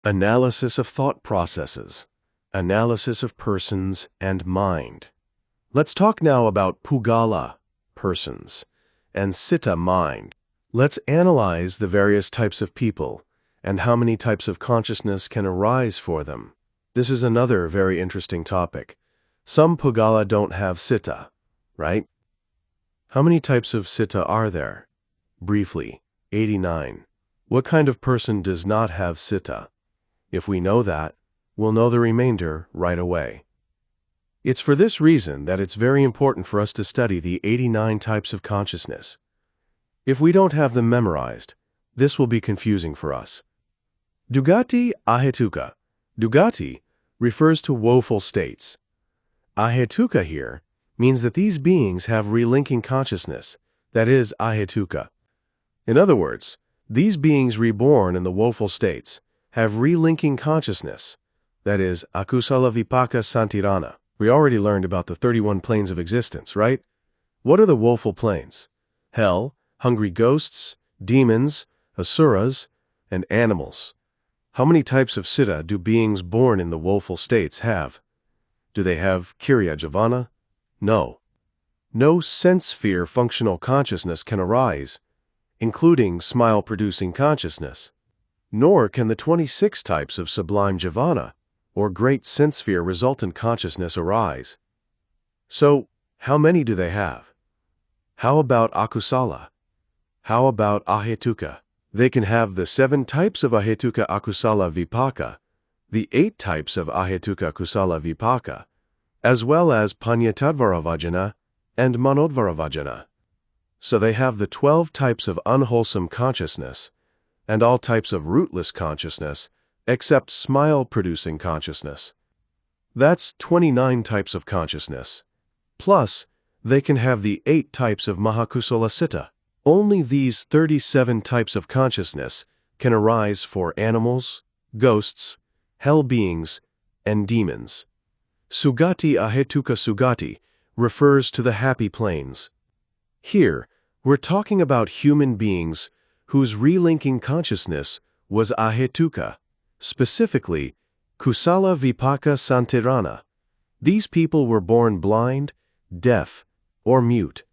Analysis of thought processes, analysis of persons and mind. Let's talk now about Pugala, persons, and Citta, mind. Let's analyze the various types of people and how many types of consciousness can arise for them. This is another very interesting topic. Some Pugala don't have Citta, right? How many types of Citta are there? Briefly, 89. What kind of person does not have Citta? If we know that, we'll know the remainder right away. It's for this reason that it's very important for us to study the 89 types of consciousness. If we don't have them memorized, this will be confusing for us. Dugati Ahetuka. Dugati refers to woeful states. Ahetuka here means that these beings have relinking consciousness, that is, Ahetuka. In other words, these beings reborn in the woeful states have relinking consciousness, that is, Akusala Vipaka Santirana. We already learned about the 31 planes of existence, right? What are the woeful planes? Hell, hungry ghosts, demons, asuras, and animals. How many types of Citta do beings born in the woeful states have? Do they have Kriya Jivana? No. No sense-sphere functional consciousness can arise, including smile-producing consciousness. Nor can the 26 types of sublime Jivana, or great sense-sphere resultant consciousness, arise. So, how many do they have? How about Akusala? How about Ahetuka? They can have the 7 types of Ahetuka Akusala Vipaka, the 8 types of Ahetuka Kusala Vipaka, as well as Panyatadvaravajana and Manodvaravajana. So they have the 12 types of unwholesome consciousness, and all types of rootless consciousness, except smile-producing consciousness. That's 29 types of consciousness. Plus, they can have the 8 types of Mahakusala Citta. Only these 37 types of consciousness can arise for animals, ghosts, hell beings, and demons. Sugati Ahetuka Sugati refers to the happy planes. Here, we're talking about human beings whose relinking consciousness was Ahetuka, specifically Kusala Vipaka Santirana. These people were born blind, deaf, or mute.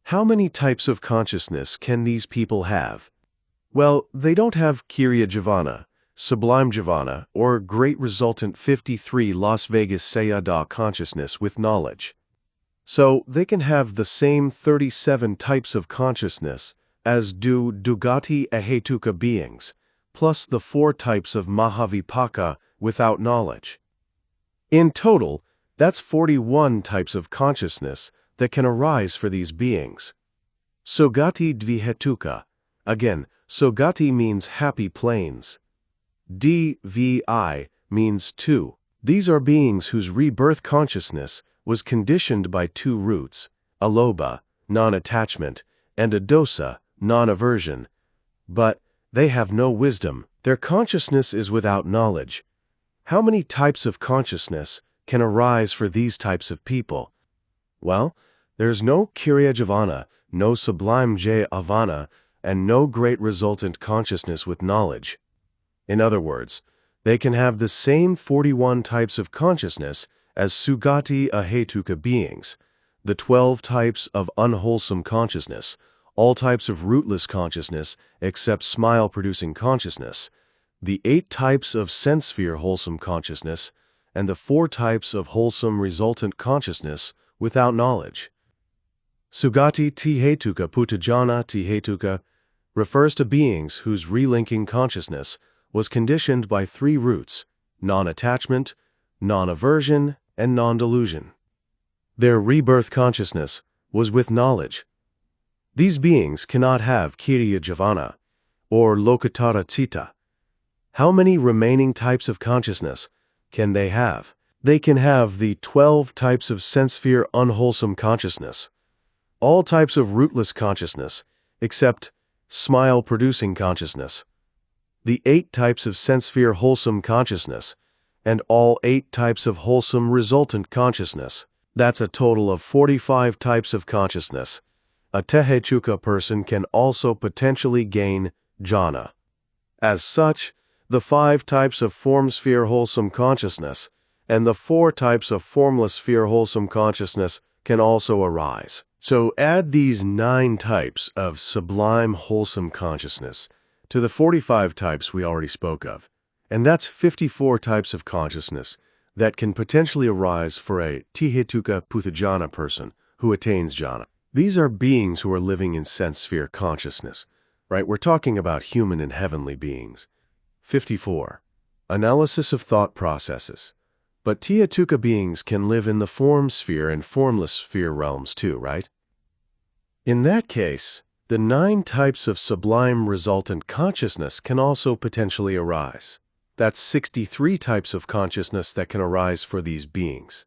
How many types of consciousness can these people have? Well, they don't have Kriya Jivana, Sublime Jivana, or Great Resultant 53 Las Vegas Sayadaw consciousness with knowledge. So they can have the same 37 types of consciousness as do Dugati Ahetuka beings, plus the 4 types of Mahavipaka without knowledge. In total, that's 41 types of consciousness that can arise for these beings. Sogati Dvihetuka. Again, Sogati means happy planes. Dvi means 2. These are beings whose rebirth consciousness was conditioned by 2 roots, alobha, non-attachment, and adosa, non-aversion. But they have no wisdom. Their consciousness is without knowledge. How many types of consciousness can arise for these types of people? Well, there's no Kriya Jivana, no sublime Jivana, and no great resultant consciousness with knowledge. In other words, they can have the same 41 types of consciousness as Sugati Ahetuka beings, the 12 types of unwholesome consciousness, all types of rootless consciousness except smile-producing consciousness, the 8 types of sense-sphere wholesome consciousness, and the 4 types of wholesome resultant consciousness without knowledge. Sugati Tihetuka Putajana Tihetuka refers to beings whose relinking consciousness was conditioned by 3 roots, non-attachment, non-aversion, and non-delusion. Their rebirth consciousness was with knowledge. These beings cannot have Kriya Jivana, or Lokatara Citta. How many remaining types of consciousness can they have? They can have the 12 types of sense-sphere unwholesome consciousness, all types of rootless consciousness, except smile-producing consciousness, the 8 types of sense-sphere wholesome consciousness, and all 8 types of wholesome resultant consciousness. That's a total of 45 types of consciousness. A Tehechuka person can also potentially gain jhana. As such, the 5 types of form sphere wholesome consciousness, and the 4 types of formless sphere wholesome consciousness can also arise. So add these 9 types of sublime wholesome consciousness to the 45 types we already spoke of, and that's 54 types of consciousness that can potentially arise for a Tihetuka Puthujjana person who attains jhana. These are beings who are living in sense sphere consciousness, right? We're talking about human and heavenly beings. 54. Analysis of thought processes. But Tihetuka beings can live in the form sphere and formless sphere realms too, right? In that case, the 9 types of sublime resultant consciousness can also potentially arise. That's 63 types of consciousness that can arise for these beings.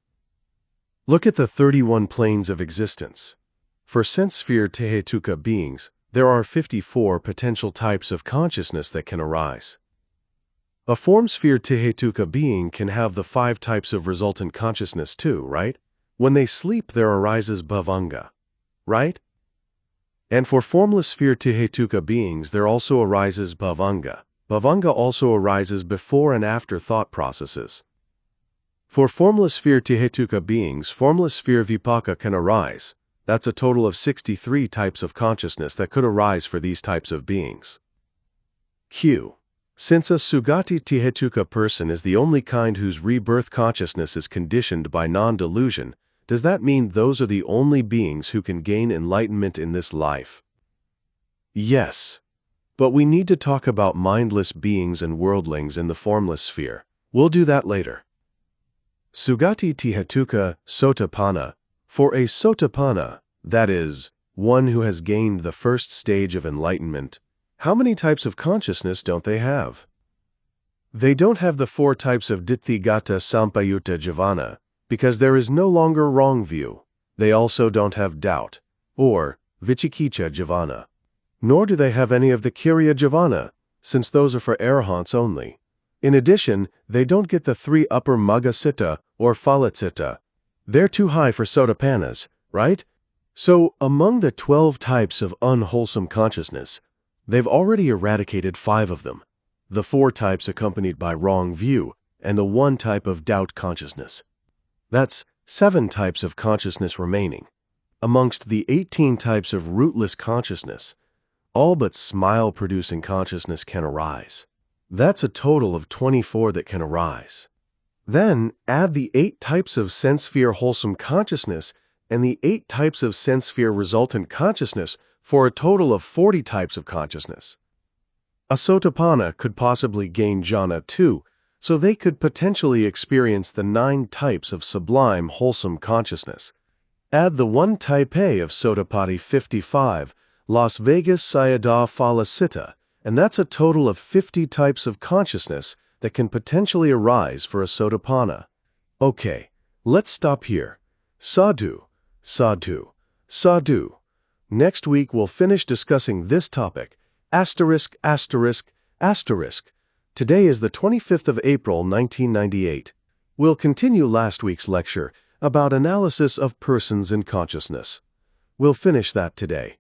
Look at the 31 planes of existence. For sense sphere Tihetuka beings, there are 54 potential types of consciousness that can arise. A form sphere Tihetuka being can have the 5 types of resultant consciousness too, right? When they sleep, there arises bhavanga, right? And for formless sphere Tihetuka beings, there also arises bhavanga. Bhavanga also arises before and after thought processes. For formless sphere Tihetuka beings, formless sphere vipaka can arise. That's a total of 63 types of consciousness that could arise for these types of beings. Q. Since a Sugati Tihetuka person is the only kind whose rebirth consciousness is conditioned by non-delusion, does that mean those are the only beings who can gain enlightenment in this life? Yes. But we need to talk about mindless beings and worldlings in the formless sphere. We'll do that later. Sugati Tihetuka Sotapanna. For a Sotapanna, that is, one who has gained the first stage of enlightenment, how many types of consciousness don't they have? They don't have the 4 types of Ditthigata Sampayutta Jivana, because there is no longer wrong view. They also don't have doubt, or Vichikicha Jivana. Nor do they have any of the Kiriya Jivana, since those are for arahants only. In addition, they don't get the 3 upper Magga Citta or Phala Citta. They're too high for Sotapannas, right? So, among the 12 types of unwholesome consciousness, they've already eradicated 5 of them, the 4 types accompanied by wrong view, and the 1 type of doubt consciousness. That's 7 types of consciousness remaining. Amongst the 18 types of rootless consciousness, all but smile-producing consciousness can arise. That's a total of 24 that can arise. Then add the 8 types of sense sphere wholesome consciousness and the 8 types of sense sphere resultant consciousness for a total of 40 types of consciousness. A Sotapanna could possibly gain jhana too, so they could potentially experience the 9 types of sublime wholesome consciousness. Add the 1 type A of Sotapatti 55, Las Vegas Sayadaw Phala Citta, and that's a total of 50 types of consciousness that can potentially arise for a Sotapanna. Okay, let's stop here. Sadhu, sadhu, sadhu. Next week we'll finish discussing this topic, asterisk, asterisk, asterisk. Today is the 25th of April, 1998. We'll continue last week's lecture about analysis of persons in consciousness. We'll finish that today.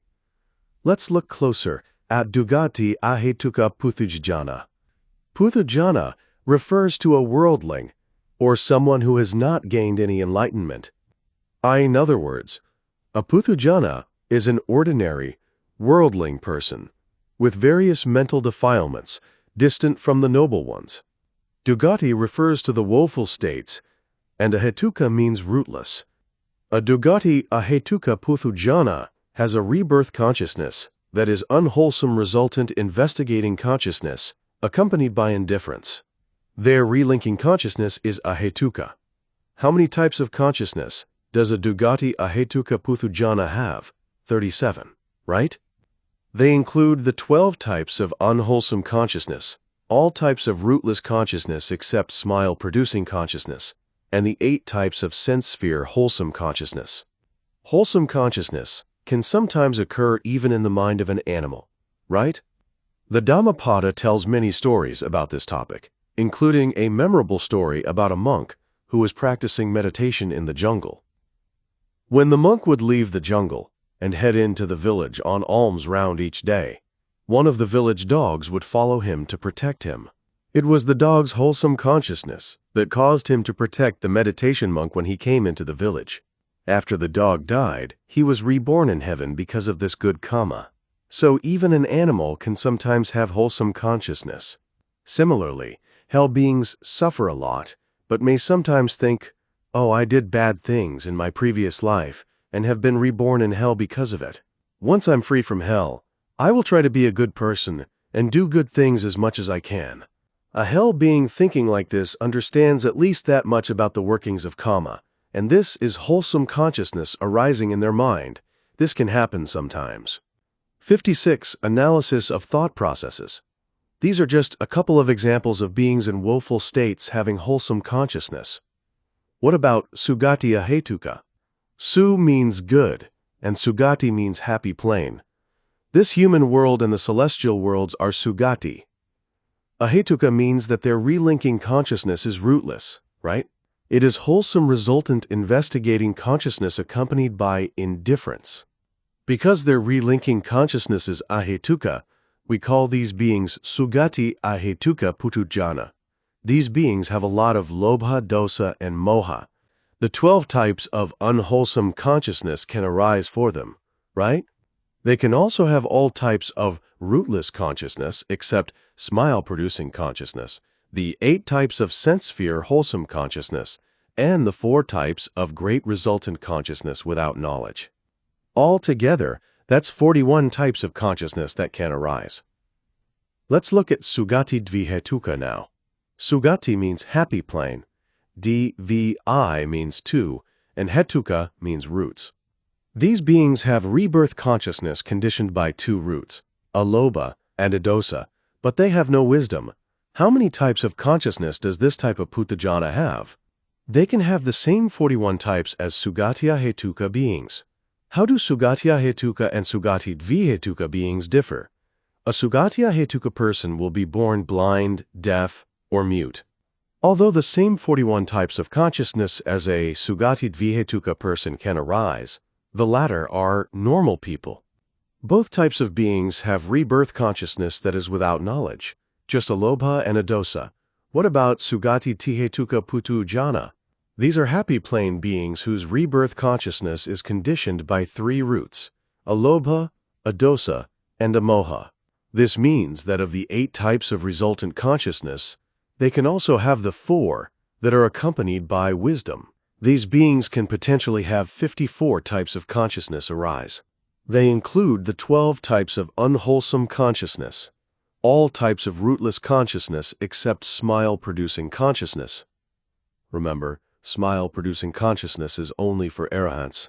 Let's look closer at Dugati Ahetuka Puthujjana. Puthujjana refers to a worldling, or someone who has not gained any enlightenment. In other words, a Puthujjana is an ordinary, worldling person, with various mental defilements, distant from the noble ones. Dugati refers to the woeful states, and Ahetuka means rootless. A Dugati Ahetuka Puthujjana has a rebirth consciousness that is unwholesome resultant investigating consciousness, accompanied by indifference. Their relinking consciousness is Ahetuka. How many types of consciousness does a Dugati Ahetuka Puthujjana have? 37, right? They include the 12 types of unwholesome consciousness, all types of rootless consciousness except smile-producing consciousness, and the 8 types of sense sphere wholesome consciousness. Wholesome consciousness can sometimes occur even in the mind of an animal, right? The Dhammapada tells many stories about this topic, including a memorable story about a monk who was practicing meditation in the jungle. When the monk would leave the jungle and head into the village on alms round each day, one of the village dogs would follow him to protect him. It was the dog's wholesome consciousness that caused him to protect the meditation monk when he came into the village. After the dog died, he was reborn in heaven because of this good karma. So even an animal can sometimes have wholesome consciousness. Similarly, hell beings suffer a lot, but may sometimes think, "Oh, I did bad things in my previous life and have been reborn in hell because of it. Once I'm free from hell, I will try to be a good person and do good things as much as I can." A hell being thinking like this understands at least that much about the workings of karma, and this is wholesome consciousness arising in their mind. This can happen sometimes. 56. Analysis of thought processes. These are just a couple of examples of beings in woeful states having wholesome consciousness. What about Sugati Ahetuka? Su means good, and Sugati means happy plane. This human world and the celestial worlds are Sugati. Ahetuka means that their relinking consciousness is rootless, right? It is wholesome resultant investigating consciousness accompanied by indifference. Because their relinking consciousness is Ahetuka, we call these beings Sugati Ahetuka Putujana. These beings have a lot of Lobha, Dosa, and Moha. The 12 types of unwholesome consciousness can arise for them, right? They can also have all types of rootless consciousness except smile-producing consciousness, the 8 types of sense sphere wholesome consciousness, and the 4 types of great resultant consciousness without knowledge. Altogether, that's 41 types of consciousness that can arise. Let's look at Sugati Dvihetuka now. Sugati means happy plane, Dvi means two, and Hetuka means roots. These beings have rebirth consciousness conditioned by 2 roots, a Lobha and a Dosa, but they have no wisdom. How many types of consciousness does this type of Putujana have? They can have the same 41 types as Sugati Ahetuka beings. How do Sugati Ahetuka and Sugati Dvihetuka beings differ? A Sugati Ahetuka person will be born blind, deaf, or mute. Although the same 41 types of consciousness as a Sugati Dvihetuka person can arise, the latter are normal people. Both types of beings have rebirth consciousness that is without knowledge, just a Lobha and a Dosa. What about Sugati Tihetuka Putujana? These are happy plane beings whose rebirth consciousness is conditioned by 3 roots, a Lobha, a Dosa, and a Moha. This means that of the 8 types of resultant consciousness, they can also have the 4 that are accompanied by wisdom. These beings can potentially have 54 types of consciousness arise. They include the 12 types of unwholesome consciousness, all types of rootless consciousness except smile-producing consciousness. Remember, smile-producing consciousness is only for arahants.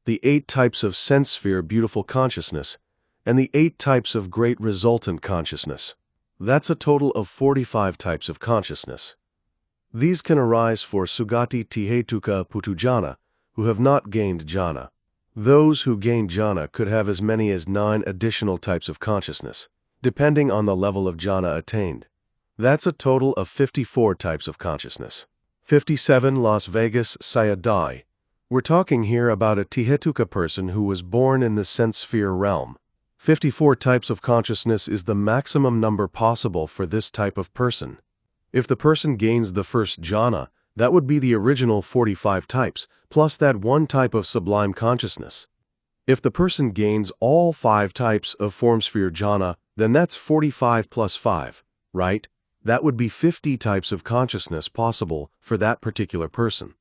The 8 types of sense sphere beautiful consciousness, and the 8 types of great resultant consciousness. That's a total of 45 types of consciousness. These can arise for Sugati Tihetuka Putujana, who have not gained jhana. Those who gain jhana could have as many as 9 additional types of consciousness, depending on the level of jhana attained. That's a total of 54 types of consciousness. 57. Las Vegas Sayadaw. We're talking here about a Tihetuka person who was born in the sense sphere realm. 54 types of consciousness is the maximum number possible for this type of person. If the person gains the first jhana, that would be the original 45 types, plus that 1 type of sublime consciousness. If the person gains all 5 types of form sphere jhana, then that's 45 plus 5, right? That would be 50 types of consciousness possible for that particular person.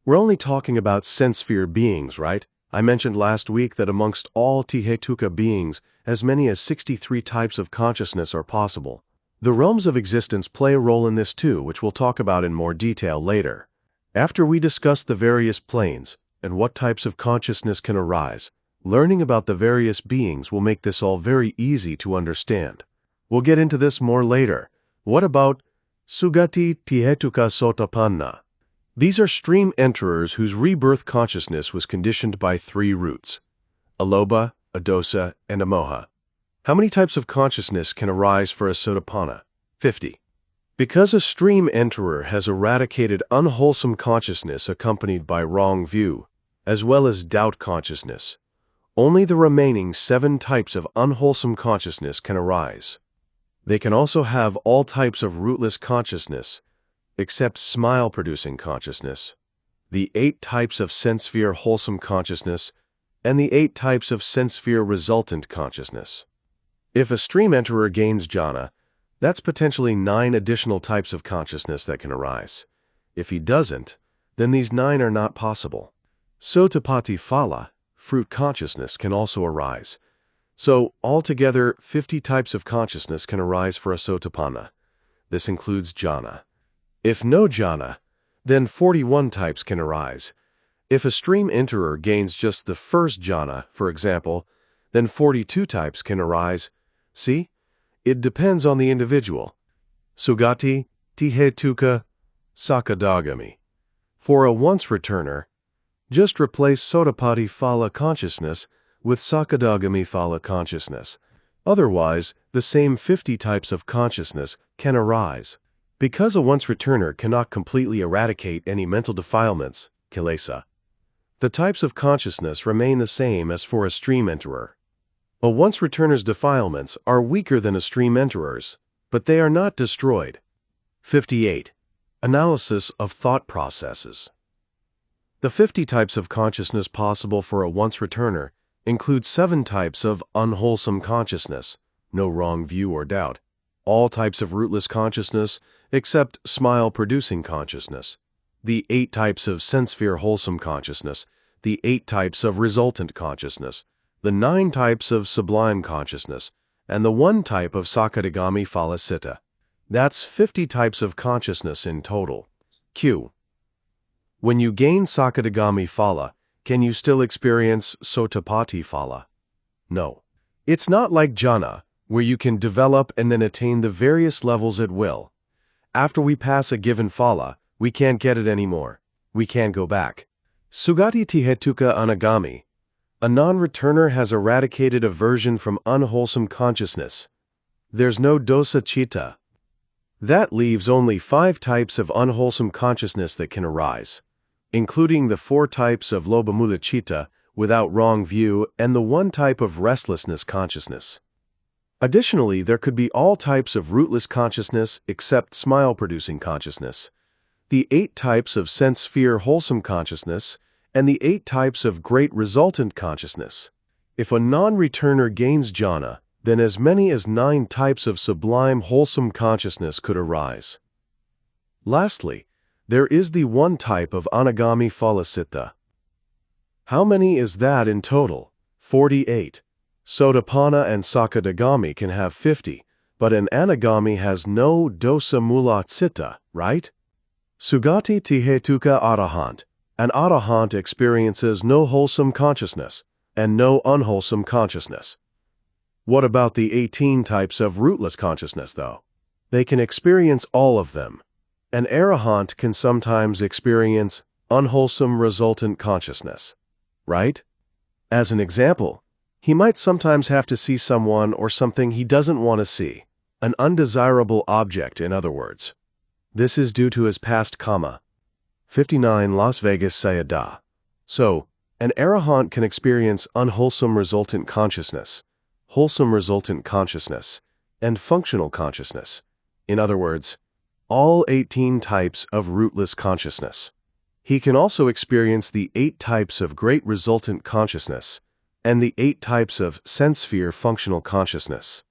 We're only talking about sense sphere beings, right? I mentioned last week that amongst all Tihetuka beings, as many as 63 types of consciousness are possible. The realms of existence play a role in this too, which we'll talk about in more detail later. After we discuss the various planes and what types of consciousness can arise, learning about the various beings will make this all very easy to understand. We'll get into this more later. What about Sugati Tihetuka Sotapanna? These are stream enterers whose rebirth consciousness was conditioned by 3 roots, a Lobha, a Dosa, and a Moha. How many types of consciousness can arise for a Sotapanna? 50. Because a stream enterer has eradicated unwholesome consciousness accompanied by wrong view, as well as doubt consciousness, only the remaining 7 types of unwholesome consciousness can arise. They can also have all types of rootless consciousness, except smile-producing consciousness, the 8 types of sense-sphere wholesome consciousness, and the 8 types of sense-sphere resultant consciousness. If a stream enterer gains jhana, that's potentially 9 additional types of consciousness that can arise. If he doesn't, then these 9 are not possible. Sotapaddi phala, fruit consciousness, can also arise. So, altogether, 50 types of consciousness can arise for a sotapanna. This includes jhana. If no jhana, then 41 types can arise. If a stream enterer gains just the first jhana, for example, then 42 types can arise. See? It depends on the individual. Sugati, Tihetuka, Sakadagami. For a once-returner, just replace Sotapaddi phala consciousness with Sakadagami phala consciousness. Otherwise, the same 50 types of consciousness can arise. Because a once-returner cannot completely eradicate any mental defilements, kilesa, the types of consciousness remain the same as for a stream enterer. A once-returner's defilements are weaker than a stream enterer's, but they are not destroyed. 58. Analysis of thought processes. The 50 types of consciousness possible for a once-returner include 7 types of unwholesome consciousness, no wrong view or doubt, all types of rootless consciousness except smile-producing consciousness, the 8 types of sense-sphere wholesome consciousness, the 8 types of resultant consciousness, the 9 types of sublime consciousness, and the 1 type of Sakadagami phala citta. That's 50 types of consciousness in total. Q. When you gain Sakadagami phala, can you still experience Sotapaddi phala? No. It's not like jhana, where you can develop and then attain the various levels at will. After we pass a given phala, we can't get it anymore. We can't go back. Sugati Tihetuka Anagami. A non-returner has eradicated aversion from unwholesome consciousness. There's no dosa citta. That leaves only 5 types of unwholesome consciousness that can arise, including the 4 types of lobhamula citta without wrong view and the 1 type of restlessness consciousness. Additionally, there could be all types of rootless consciousness except smile-producing consciousness, the 8 types of sense-sphere wholesome consciousness, and the 8 types of great resultant consciousness. If a non-returner gains jhana, then as many as 9 types of sublime wholesome consciousness could arise. Lastly, there is the 1 type of anagami phala citta. How many is that in total? 48. Sotapanna and Sakadagami can have 50, but an anagami has no dosa mula citta, right? Sugati Tihetuka Arahant. An arahant experiences no wholesome consciousness and no unwholesome consciousness. What about the 18 types of rootless consciousness, though? They can experience all of them. An arahant can sometimes experience unwholesome resultant consciousness, right? As an example, he might sometimes have to see someone or something he doesn't want to see, an undesirable object, in other words. This is due to his past karma. 59 Las Vegas Sayadaw. So, an arahant can experience unwholesome resultant consciousness, wholesome resultant consciousness, and functional consciousness. In other words, all 18 types of rootless consciousness. He can also experience the 8 types of great resultant consciousness and the 8 types of sense-sphere functional consciousness.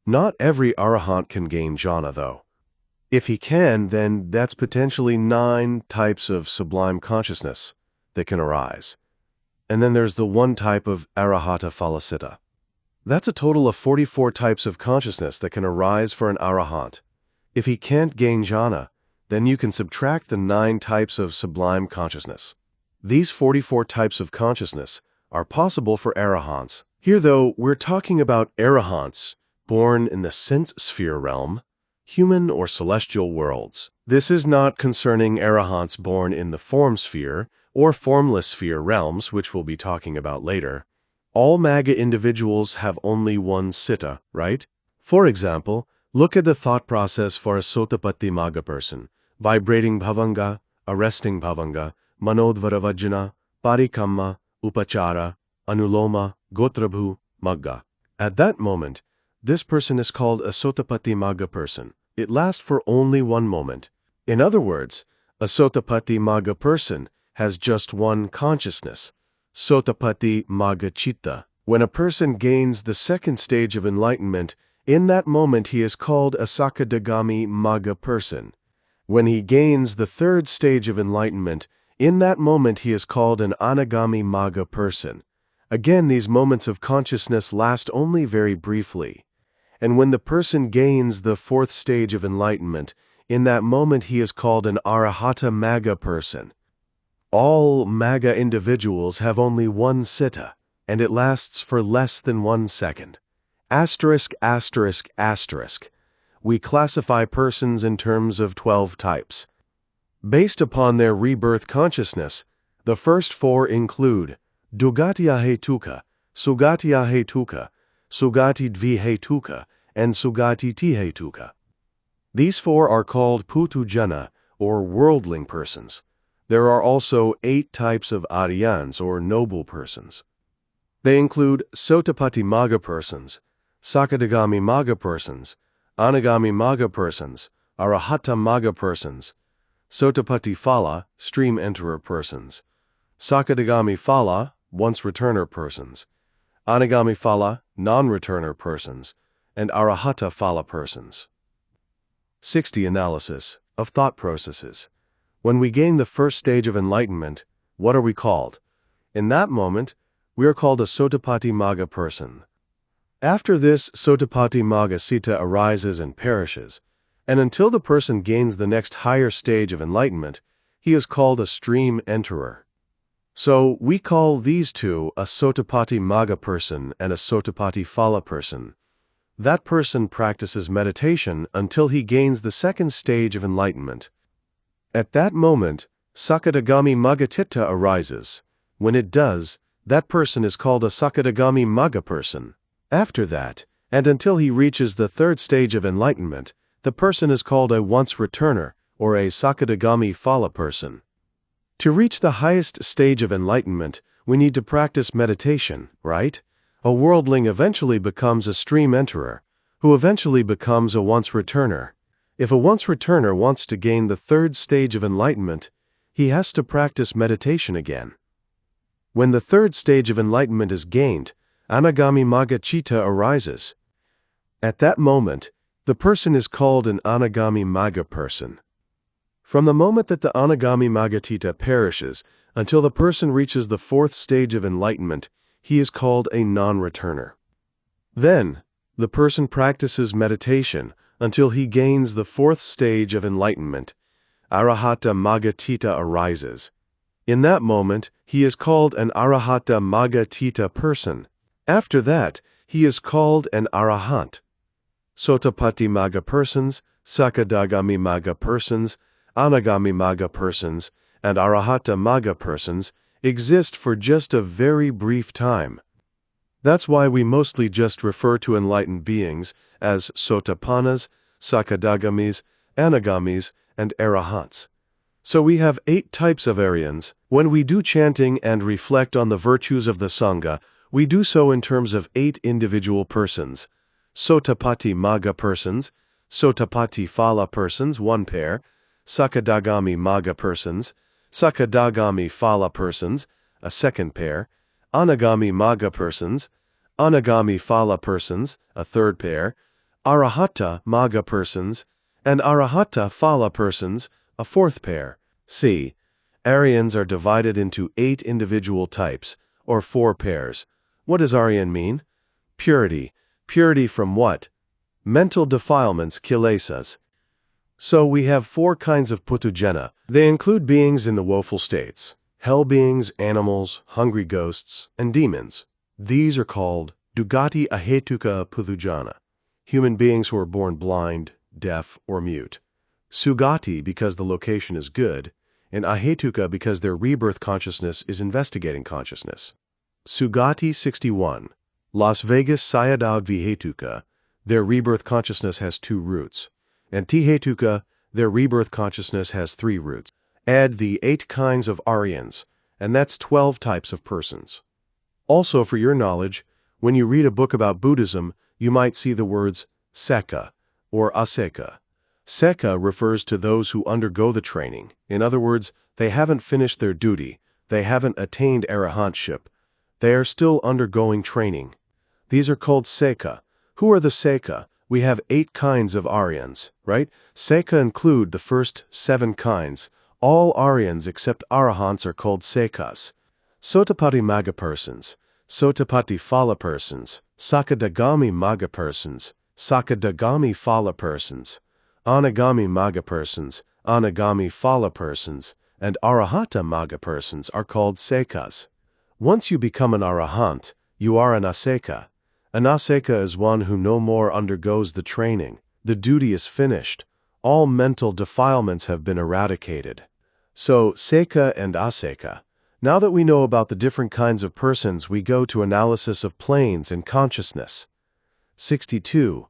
Not every arahant can gain jhana, though. If he can, then that's potentially 9 types of sublime consciousness that can arise. And then there's the 1 type of arahata phala citta. That's a total of 44 types of consciousness that can arise for an arahant. If he can't gain jhana, then you can subtract the 9 types of sublime consciousness. These 44 types of consciousness are possible for arahants. Here, though, we're talking about arahants born in the sense sphere realm, human or celestial worlds. This is not concerning arahants born in the form sphere or formless sphere realms, which we'll be talking about later. All Magga individuals have only 1 citta, right? For example, look at the thought process for a Sotapaddi Magga person: vibrating bhavanga, arresting bhavanga, manodvaravajjana, parikamma, upachara, anuloma, gotrabhu, magga. At that moment, this person is called a Sotapatti Magga person. It lasts for only one moment. In other words, a Sotapatti Magga person has just one consciousness, Sotapatti Magga Citta. When a person gains the second stage of enlightenment, in that moment he is called a Sakadagami Magga person. When he gains the third stage of enlightenment, in that moment he is called an Anagami Magga person. Again, these moments of consciousness last only very briefly. And when the person gains the fourth stage of enlightenment, in that moment he is called an Arahata Magga person. All Magga individuals have only one citta, and it lasts for less than 1 second. Asterisk, asterisk, asterisk. We classify persons in terms of 12 types. Based upon their rebirth consciousness, the first 4 include Dugati Ahetuka, Sugati Ahetuka, Sugati Dvihetuka, and Sugati Tihetuka. These 4 are called Putujana, or worldling persons. There are also 8 types of Aryans, or noble persons. They include Sotapatti Magga persons, Sakadagami Magga persons, Anagami Magga persons, Arahata Magga persons, Sotapatti Phala, stream enterer persons, Sakadagami Phala, once returner persons, Anagami Phala, non-returner persons, and Arahata Phala persons. 60. Analysis of thought processes. When we gain the first stage of enlightenment, what are we called? In that moment, we are called a Sotapatti Magga person. After this, Sotapatti Magga Citta arises and perishes, and until the person gains the next higher stage of enlightenment, he is called a stream enterer. So we call these two a Sotapatti Magga person and a Sotapatti Phala person. That person practices meditation until he gains the second stage of enlightenment. At that moment, Sakadagami Magga Citta arises. When it does, that person is called a Sakadagami Magga person. After that, and until he reaches the third stage of enlightenment, the person is called a once returner, or a Sakadagami Phala person. To reach the highest stage of enlightenment, we need to practice meditation, right? A worldling eventually becomes a stream enterer, who eventually becomes a once returner. If a once returner wants to gain the third stage of enlightenment, he has to practice meditation again. When the third stage of enlightenment is gained, Anagami Magga Citta arises. At that moment, the person is called an Anagami Magga person. From the moment that the Anagami Magga Citta perishes until the person reaches the fourth stage of enlightenment, he is called a non-returner. Then, the person practices meditation until he gains the fourth stage of enlightenment. Arahata Magga Citta arises. In that moment, he is called an Arahata Magga Citta person. After that, he is called an Arahant. Sotapatti Magga persons, Sakadagami Magga persons, Anagami Magga persons, and Arahata Magga persons exist for just a very brief time. That's why we mostly just refer to enlightened beings as Sotapannas, Sakadagamis, Anagamis, and Arahants. So we have 8 types of Aryans. When we do chanting and reflect on the virtues of the Sangha, we do so in terms of 8 individual persons. Sotapatti Magga persons, Sotapatti Phala persons, 1 pair, Sakadagami Magga persons, Sakadagami Phala persons, a 2nd pair, Anagami Magga persons, Anagami Phala persons, a 3rd pair, Arahata Magga persons, and Arahata Phala persons, a 4th pair. C. Aryans are divided into 8 individual types, or 4 pairs. What does Aryan mean? Purity. Purity from what? Mental defilements, kilesas. So we have 4 kinds of Putujana. They include beings in the woeful states, hell beings, animals, hungry ghosts, and demons. These are called Dugati Ahetuka Putujana, human beings who are born blind, deaf, or mute. Sugati because the location is good, and Ahetuka because their rebirth consciousness is investigating consciousness. Sugati 61. Las Vegas Sayadaw Dvihetuka, their rebirth consciousness has 2 roots. And Tihetuka, their rebirth consciousness has 3 roots. Add the 8 kinds of Aryans, and that's 12 types of persons. Also, for your knowledge, when you read a book about Buddhism, you might see the words Seka or Aseka. Seka refers to those who undergo the training. In other words, they haven't finished their duty, they haven't attained arahantship. They are still undergoing training. These are called Seka. Who are the Seka? We have 8 kinds of Aryans, right? Seka include the first 7 kinds. All Aryans except Arahants are called Sekas. Sotapati Magga persons, Sotapati Phala persons, Sakadagami Magga persons, Sakadagami Phala persons, Anagami Magga persons, Anagami Phala persons, and Arahata Magga persons are called Sekas. Once you become an Arahant, you are an Aseka. An Aseka is one who no more undergoes the training. The duty is finished. All mental defilements have been eradicated. So, Seka and Aseka. Now that we know about the different kinds of persons, we go to analysis of planes in consciousness. 62.